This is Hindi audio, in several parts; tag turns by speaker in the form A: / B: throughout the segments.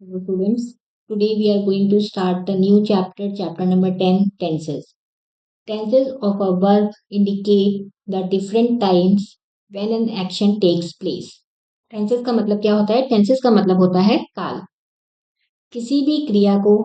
A: Hello students, today we are going to start the new chapter, chapter number 10, tenses. Tenses of a verb indicate the different times when an action takes place. Tenses का मतलब क्या होता है? Tenses का मतलब होता है काल. किसी भी क्रिया को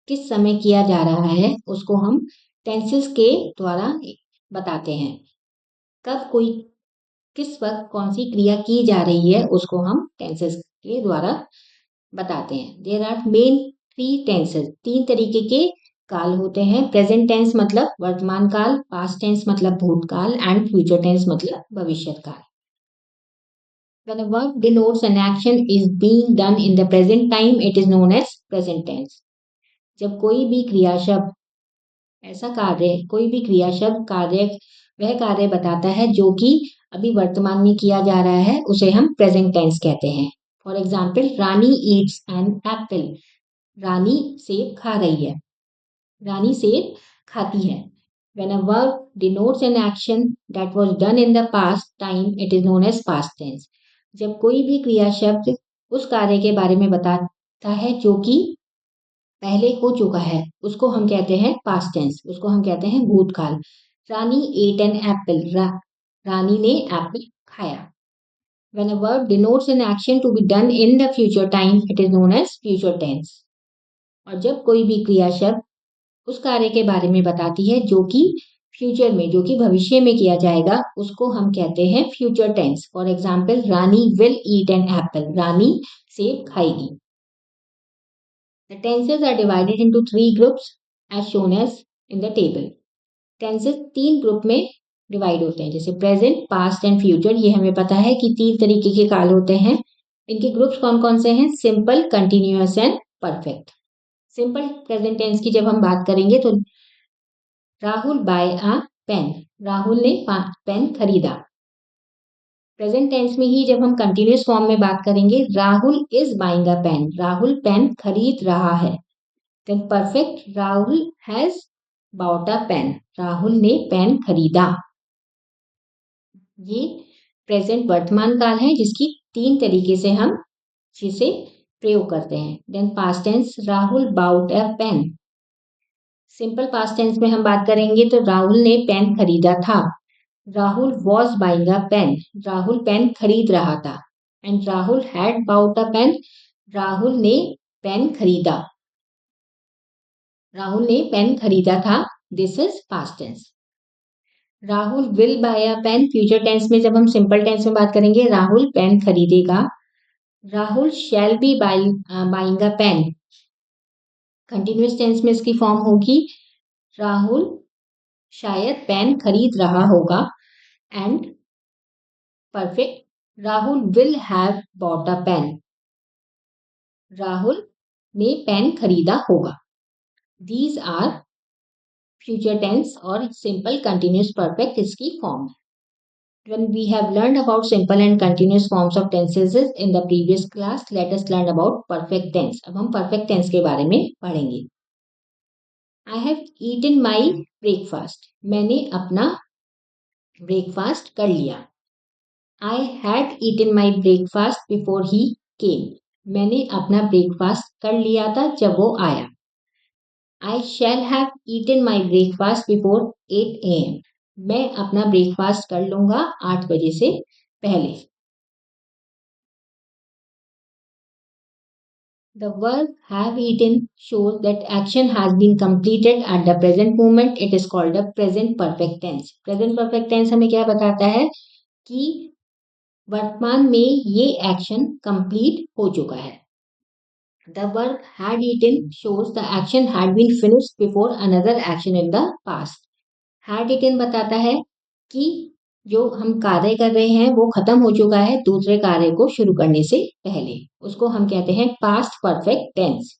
A: किस समय किया जा रहा है उसको हम tenses के द्वारा बताते हैं. कब कोई किस वक्त कौन सी क्रिया की जा रही है उसको हम tenses के द्वारा बताते हैं. There are main three tenses, तीन तरीके के काल होते हैं. प्रेजेंट टेंस मतलब वर्तमान काल, पास्ट टेंस मतलब भूतकाल एंड फ्यूचर टेंस मतलब भविष्य काल. When a verb denotes an action is being done in the present time, it is known as present tense. जब कोई भी क्रिया शब्द ऐसा कार्य, कोई भी क्रिया शब्द कार्य, वह कार्य बताता है जो कि अभी वर्तमान में किया जा रहा है, उसे हम प्रेजेंट टेंस कहते हैं. For example, Rani eats an apple. Rani सेब खा रही है. रानी सेब खाती है. When a verb denotes an action that was done in the past time, it is known as past tense. जब कोई भी क्रिया शब्द उस कार्य के बारे में बताता है जो कि पहले हो चुका है, उसको हम कहते हैं पास्ट टेंस, उसको हम कहते हैं भूतकाल. रानी एट एन एप्पल. रानी ने एप्पल खाया. When a verb denotes an action to be done in the future time, it is known as future tense. और जब कोई भी क्रिया शब्द उस कार्य के बारे में बताती है जो कि फ्यूचर में, जो कि भविष्य में किया जाएगा, उसको हम कहते हैं future tense. For example, Rani will eat an apple. Rani सेब खाएगी. The tenses are divided into three groups as shown as in the table. Tenses तीन ग्रुप में डिवाइड होते हैं, जैसे प्रेजेंट, पास्ट एंड फ्यूचर. ये हमें पता है कि तीन तरीके के काल होते हैं. इनके ग्रुप्स कौन कौन से हैं? Simple, continuous and perfect. Simple present tense की जब हम बात करेंगे तो Rahul buy a pen. Rahul ने पेन खरीदा. प्रेजेंट टेंस में ही जब हम कंटिन्यूअस फॉर्म में बात करेंगे, Rahul is buying a pen. Rahul pen खरीद रहा है. Then perfect, Rahul has bought a pen. Rahul ने पेन खरीदा. ये प्रेजेंट वर्तमान काल है जिसकी तीन तरीके से हम जिसे प्रयोग करते हैं. Then past tense, Rahul bought a pen. Simple past tense में हम बात करेंगे तो राहुल ने पेन खरीदा था. Rahul was buying a pen. Rahul pen खरीद रहा था. And Rahul had bought a pen. Rahul ने पेन खरीदा. राहुल ने पेन खरीदा था. This is past tense. Rahul will buy a pen. Future tense में जब हम सिंपल टेंस में बात करेंगे, राहुल पेन खरीदेगा. Rahul shall be buying a pen. Continuous tense में इसकी फॉर्म होगी, राहुल शायद पेन खरीद रहा होगा. And perfect, Rahul will have bought a pen. Rahul ने पेन खरीदा होगा. दीज आर फ्यूचर टेंस और सिंपल, कंटिन्यूअस, परफेक्ट इसकी फॉर्म है. When we have learned about simple and continuous forms of tenses in the previous class, let us learn about perfect tense. अब हम perfect tense के बारे में पढ़ेंगे. I have eaten my breakfast. मैंने अपना ब्रेकफास्ट कर लिया. I had eaten my breakfast before he came. मैंने अपना ब्रेकफास्ट कर लिया था जब वो आया. I shall have eaten my breakfast before 8 a.m. मैं अपना ब्रेकफास्ट कर लूंगा 8 बजे से पहले. The verb have eaten shows that action has been completed at the present moment. It is called a present perfect tense. Present perfect tense हमें क्या बताता है कि वर्तमान में ये एक्शन कंप्लीट हो चुका है. The verb had eaten shows the action had been finished before another action in the past. Had eaten बताता है कि जो हम कार्य कर रहे हैं वो खत्म हो चुका है दूसरे कार्य को शुरू करने से पहले. उसको हम कहते हैं past perfect tense.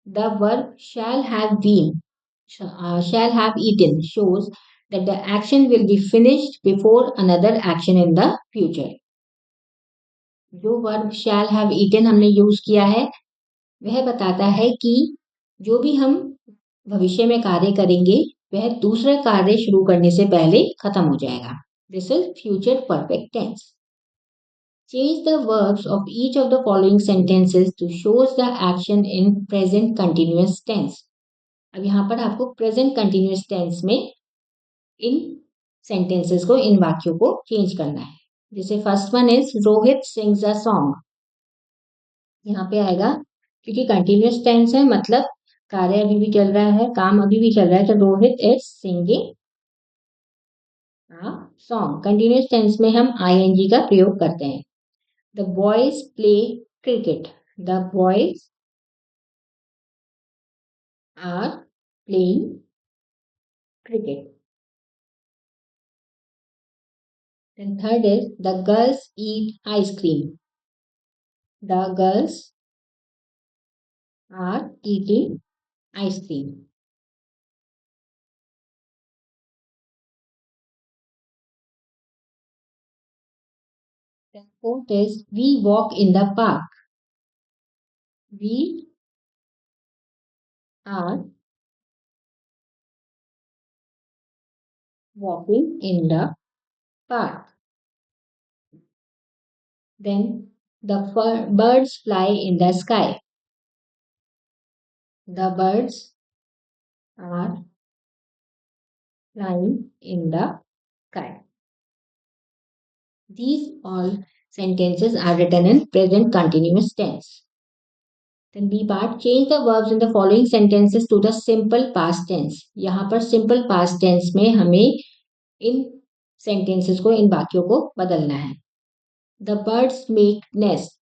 A: The verb shall have been, shall have eaten shows that the action will be finished before another action in the future. जो वर्ब shall have eaten हमने यूज किया है वह बताता है कि जो भी हम भविष्य में कार्य करेंगे वह दूसरा कार्य शुरू करने से पहले खत्म हो जाएगा. This is future perfect tense. Change the verbs of each of the following sentences to shows the action in present continuous tense. अब यहाँ पर आपको प्रेजेंट कंटिन्यूअस टेंस में इन सेंटेंसेस को, इन वाक्यों को चेंज करना है। जैसे first one is Rohit sings a song. यहाँ पे आएगा, क्योंकि कंटिन्यूअस टेंस है मतलब कार्य अभी भी चल रहा है, काम अभी भी चल रहा है, तो Rohit is singing a song. Continuous tense में हम आईएनजी का प्रयोग करते हैं। The boys play cricket. The boys are playing cricket. Then third is the girls eat ice cream. The girls are eating ice cream. Then fourth is we walk in the park. We are walking in the park. Then the birds fly in the sky. The birds are flying in the sky. These all sentences are written in present continuous tense. Then B part, change the verbs in the following sentences to the simple past tense. यहाँ पर simple past tense में हमें इन sentences को, इन वाक्यों को बदलना है। The birds make nest.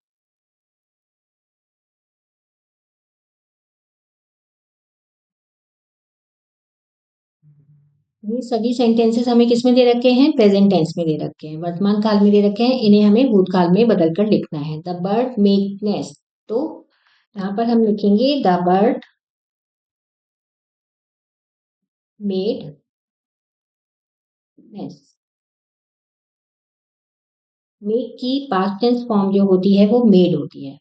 A: ये सभी सेंटेंसेस हमें किस में दे रखे हैं? प्रेजेंट टेंस में दे रखे हैं, वर्तमान काल में दे रखे हैं, इन्हें हमें भूतकाल में बदलकर लिखना है। द बर्ड मेक नेस्ट, तो यहाँ पर हम लिखेंगे the bird made nest. Make की पास्ट टेंस फॉर्म जो होती है वो मेड होती है।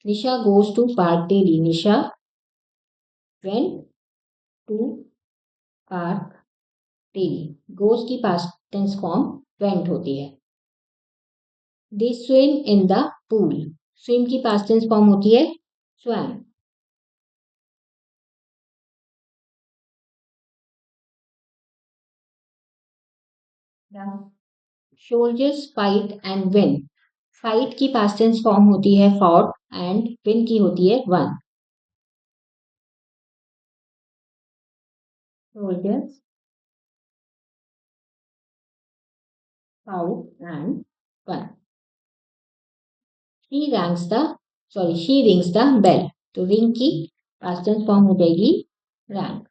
A: Nisha goes to park daily. Nisha went to park daily. Goes की पास्ट टेंस फॉर्म वेंट होती है। They swim in the pool. Swim की पास्ट टेंस फॉर्म होती है swam. Soldiers fight and win. Fight की पास्ट टेंस फॉर्म होती है फॉट एंड विन की होती है won. Soldiers fought and won. She rings the bell, तो रिंग की पास्ट टेंस फॉर्म हो जाएगी रैंग।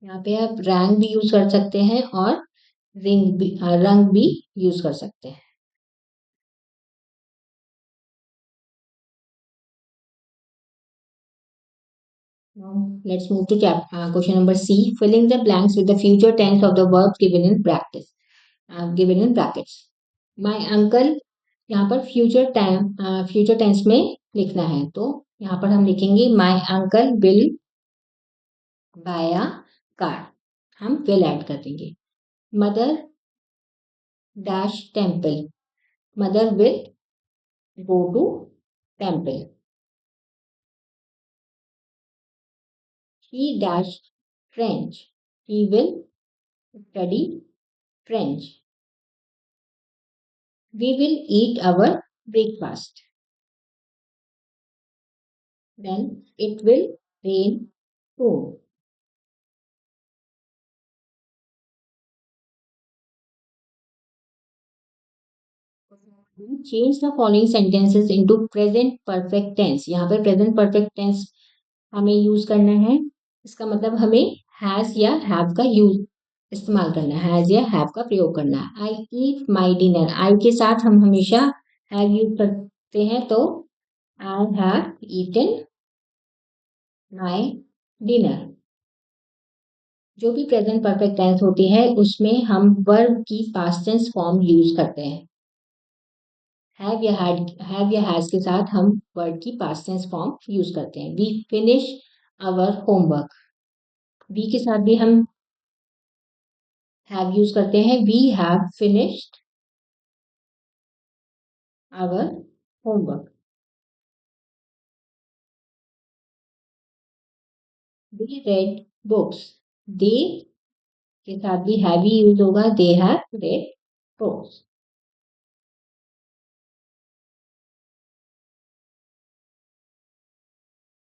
A: यहाँ पे आप रैंक भी यूज कर सकते हैं और रंग भी यूज कर सकते हैं। Now let's move to question number C. Filling the blanks with the future tense of the verbs given in practice. Given in brackets. My uncle, यहाँ पर फ्यूचर टेंस में लिखना है, तो यहाँ पर हम लिखेंगे my uncle will buy a car. हम विल ऐड कर देंगे। Mother dash temple. Mother will go to temple. He dashed French. He will study French. We will eat our breakfast. Then it will rain soon. Change the following sentences into present perfect tense. यहाँ पे present perfect tense हमें यूज करना है। इसका मतलब हमें हैज या हैव का यूज इस्तेमाल करना है, हैज या हैव का प्रयोग करना है। आई ईट माई डिनर। आई के साथ हम हमेशा हैव यूज करते हैं, तो I have eaten my dinner. जो भी प्रेजेंट परफेक्ट टेंस होती है उसमें हम वर्ब की पास्ट टेंस फॉर्म यूज करते हैं। हैव या हैज के साथ हम वर्ड की पास्ट टेंस फॉर्म यूज करते हैं. We finish our homework. We के साथ भी हम हैव यूज करते हैं. We have finished our homework. They read books. They के साथ भी हैव ही यूज होगा. They have read books.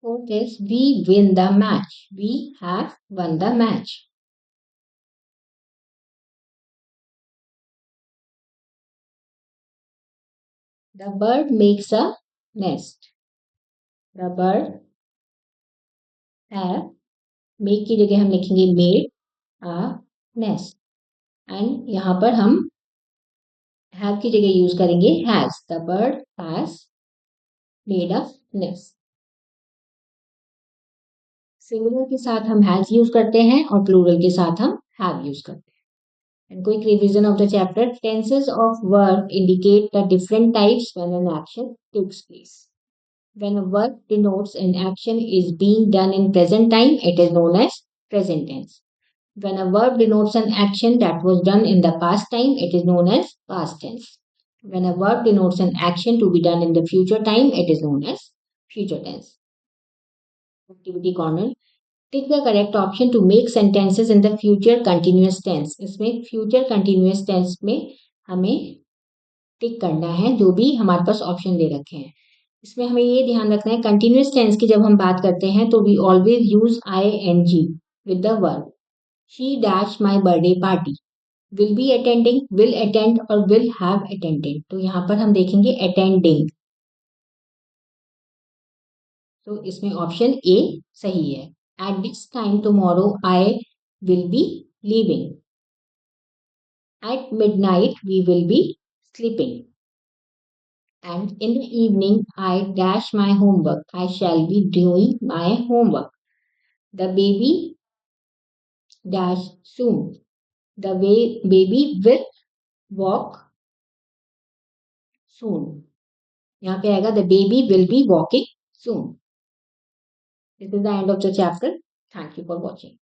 A: Fourth is we win the match. We have won the match. The bird makes a nest. The bird have make की जगह हम लिखेंगे made a nest. एंड यहाँ पर हम have की जगह यूज करेंगे has. The bird has made a nest. Singular के साथ हम has यूज करते हैं और प्लूरल के साथ हम have यूज करते हैं. And quick revision of the chapter. Tenses of verb indicate the different types when an action takes place. When a verb denotes an action is being done in present time, it is known as present tense. When a verb denotes an action that was done in the past time, it is known as past tense. When a verb denotes an action to be done in the future time, it is known as future tense. Activity corner. Tick the correct option to make sentences in the future continuous tense. इसमें future continuous tense में हमें टिक करना है जो भी हमारे पास ऑप्शन दे रखे हैं. इसमें हमें ये ध्यान रखना है कंटिन्यूस टेंस की जब हम बात करते हैं तो we always use ING with the verb. She dash my birthday party. Will be attending, will attend और विल हैव अटेंडेड. तो यहाँ पर हम देखेंगे अटेंडिंग. तो इसमें ऑप्शन ए सही है. At this time tomorrow I will be leaving. At midnight we will be sleeping. And in the evening, I dash my homework. I shall be doing my homework. The baby dash soon. The baby will walk soon. यहाँ पे आएगा the baby will be walking soon. This is the end of the chapter. Thank you for watching.